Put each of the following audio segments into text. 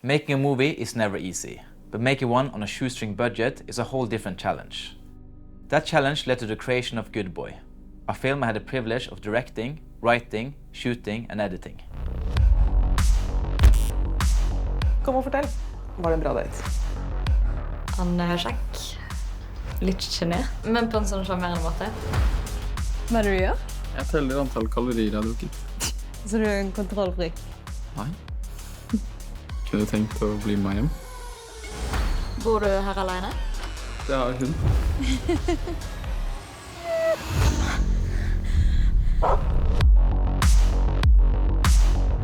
Making a movie is never easy, but making one on a shoestring budget is a whole different challenge. That challenge led to the creation of Good Boy, a film I had the privilege of directing, writing, shooting and editing. Kom og fortell. Var det en bra date? Han er kjekk. Litt genert, men på en sånn sjarmerende måte. Hva er det du gjør? Jeg teller antall kalorier jeg har drukket. Så du er en kontrollfrik? Nei. Kunne du tenkt å bli med hjem? Bor du her alene? Det har hun.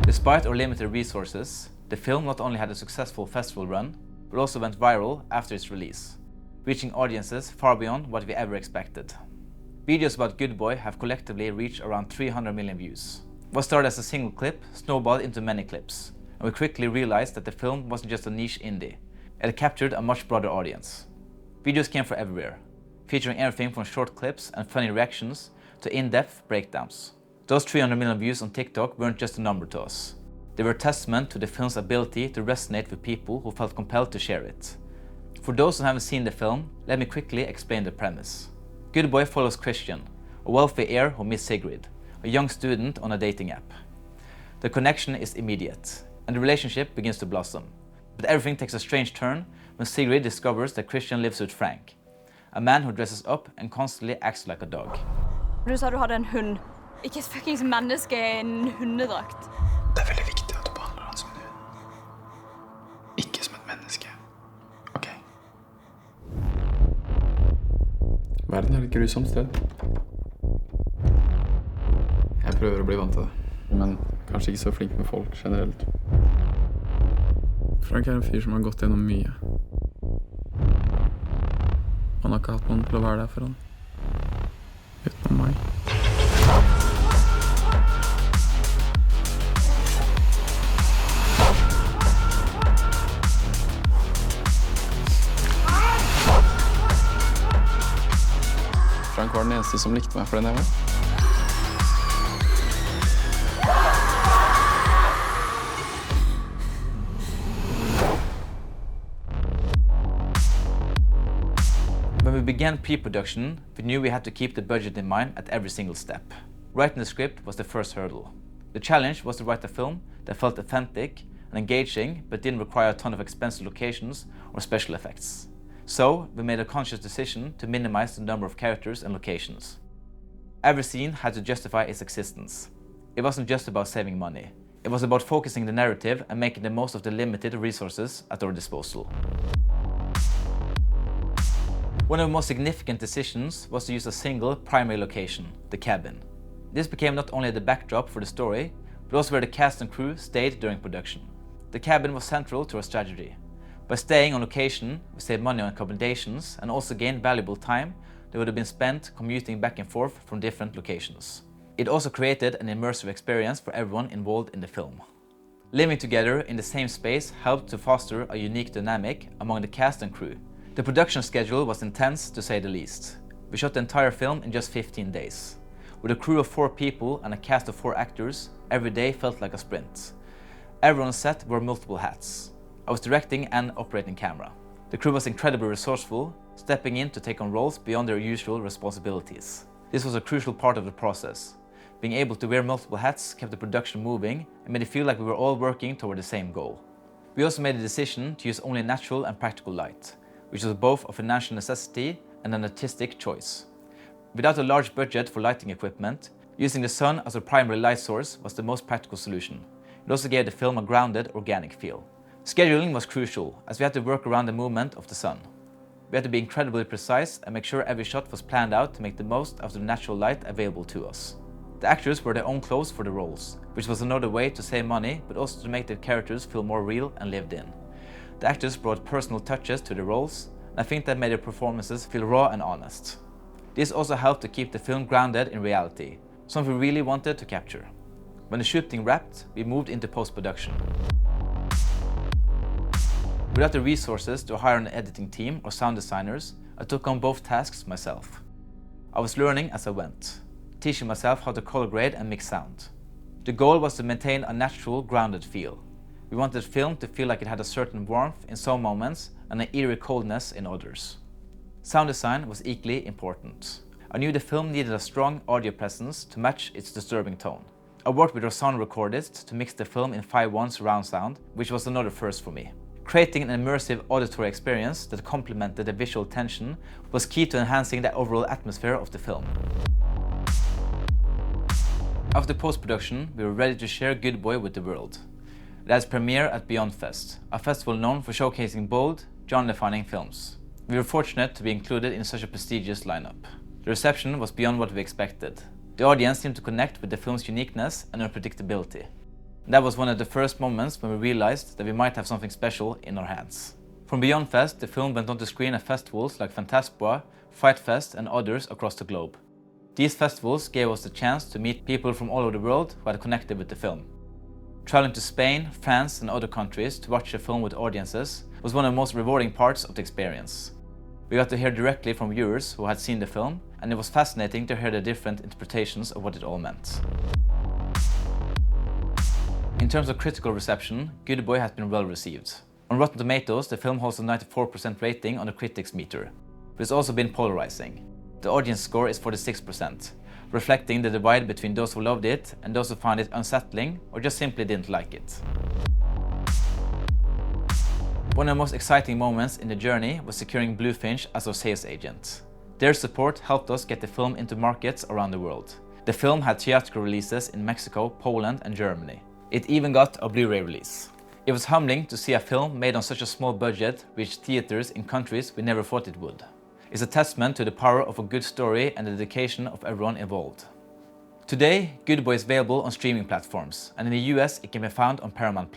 Despite our limited resources, the film not only had a successful festival run, but also went viral after its release, reaching audiences far beyond what we ever expected. Videos about Good Boy have collectively reached around 300 million views. What started as a single clip snowballed into many clips, and we quickly realized that the film wasn't just a niche indie, it had captured a much broader audience. Videos came from everywhere, featuring everything from short clips and funny reactions to in-depth breakdowns. Those 300 million views on TikTok weren't just a number to us. They were a testament to the film's ability to resonate with people who felt compelled to share it. For those who haven't seen the film, let me quickly explain the premise. Good Boy follows Christian, a wealthy heir who meets Sigrid, a young student on a dating app. The connection is immediate, and the relationship begins to blossom. But everything takes a strange turn when Sigrid discovers that Christian lives with Frank, a man who dresses up and constantly acts like a dog. Du sa du hadde en hund. Ikke et fucking menneske i en hundedrakt. Det er veldig viktig at du behandler han som en hund. Ikke som et menneske. Ok. Verden er et grusomt sted. Jeg prøver å bli vant til det, men kanskje ikke så flink med folk generelt. Frank er en fyr som har gått gjennom mye. Han har ikke hatt noen til å være der for han. Utenom meg. Frank var den eneste som likte meg for den jeg var. When we began pre-production, we knew we had to keep the budget in mind at every single step. Writing the script was the first hurdle. The challenge was to write a film that felt authentic and engaging, but didn't require a ton of expensive locations or special effects. So, we made a conscious decision to minimize the number of characters and locations. Every scene had to justify its existence. It wasn't just about saving money. It was about focusing the narrative and making the most of the limited resources at our disposal. One of the most significant decisions was to use a single primary location, the cabin. This became not only the backdrop for the story, but also where the cast and crew stayed during production. The cabin was central to our strategy. By staying on location, we saved money on accommodations and also gained valuable time that would have been spent commuting back and forth from different locations. It also created an immersive experience for everyone involved in the film. Living together in the same space helped to foster a unique dynamic among the cast and crew. The production schedule was intense, to say the least. We shot the entire film in just 15 days. With a crew of 4 people and a cast of 4 actors, every day felt like a sprint. Everyone on set wore multiple hats. I was directing and operating camera. The crew was incredibly resourceful, stepping in to take on roles beyond their usual responsibilities. This was a crucial part of the process. Being able to wear multiple hats kept the production moving and made it feel like we were all working toward the same goal. We also made the decision to use only natural and practical light, which was both a financial necessity and an artistic choice. Without a large budget for lighting equipment, using the sun as a primary light source was the most practical solution. It also gave the film a grounded, organic feel. Scheduling was crucial, as we had to work around the movement of the sun. We had to be incredibly precise and make sure every shot was planned out to make the most of the natural light available to us. The actors wore their own clothes for the roles, which was another way to save money, but also to make the characters feel more real and lived in. The actors brought personal touches to the roles, and I think that made their performances feel raw and honest. This also helped to keep the film grounded in reality, something we really wanted to capture. When the shooting wrapped, we moved into post-production. Without the resources to hire an editing team or sound designers, I took on both tasks myself. I was learning as I went, teaching myself how to color grade and mix sound. The goal was to maintain a natural, grounded feel. We wanted the film to feel like it had a certain warmth in some moments and an eerie coldness in others. Sound design was equally important. I knew the film needed a strong audio presence to match its disturbing tone. I worked with our sound recordist to mix the film in 5.1 surround sound, which was another first for me. Creating an immersive auditory experience that complemented the visual tension was key to enhancing the overall atmosphere of the film. After post-production, we were ready to share Good Boy with the world. It has premiere at Beyond Fest, a festival known for showcasing bold, genre-defining films. We were fortunate to be included in such a prestigious lineup. The reception was beyond what we expected. The audience seemed to connect with the film's uniqueness and unpredictability. That was one of the first moments when we realized that we might have something special in our hands. From Beyond Fest, the film went on to screen at festivals like Fantaspoa, Fright Fest and others across the globe. These festivals gave us the chance to meet people from all over the world who had connected with the film. Traveling to Spain, France and other countries to watch the film with audiences was one of the most rewarding parts of the experience. We got to hear directly from viewers who had seen the film, and it was fascinating to hear the different interpretations of what it all meant. In terms of critical reception, Good Boy has been well received. On Rotten Tomatoes, the film holds a 94% rating on the critics meter, but it's also been polarizing. The audience score is 46%, reflecting the divide between those who loved it and those who found it unsettling or just simply didn't like it. One of the most exciting moments in the journey was securing Bluefinch as our sales agent. Their support helped us get the film into markets around the world. The film had theatrical releases in Mexico, Poland and Germany. It even got a Blu-ray release. It was humbling to see a film made on such a small budget reach theaters in countries we never thought it would. It's a testament to the power of a good story and the dedication of everyone involved. Today, Good Boy is available on streaming platforms, and in the US it can be found on Paramount+.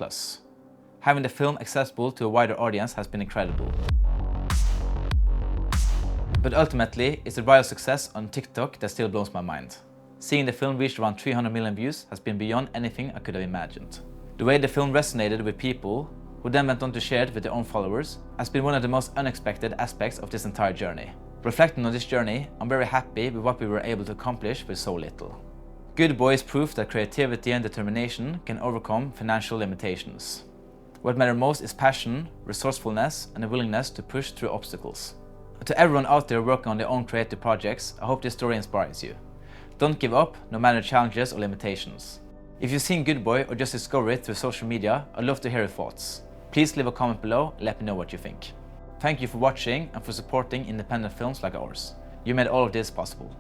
Having the film accessible to a wider audience has been incredible. But ultimately, it's the viral success on TikTok that still blows my mind. Seeing the film reach around 300 million views has been beyond anything I could have imagined. The way the film resonated with people, who then went on to share it with their own followers, has been one of the most unexpected aspects of this entire journey. Reflecting on this journey, I'm very happy with what we were able to accomplish with so little. Good Boy is proof that creativity and determination can overcome financial limitations. What matters most is passion, resourcefulness, and a willingness to push through obstacles. To everyone out there working on their own creative projects, I hope this story inspires you. Don't give up, no matter challenges or limitations. If you've seen Good Boy or just discovered it through social media, I'd love to hear your thoughts. Please leave a comment below and let me know what you think. Thank you for watching and for supporting independent films like ours. You made all of this possible.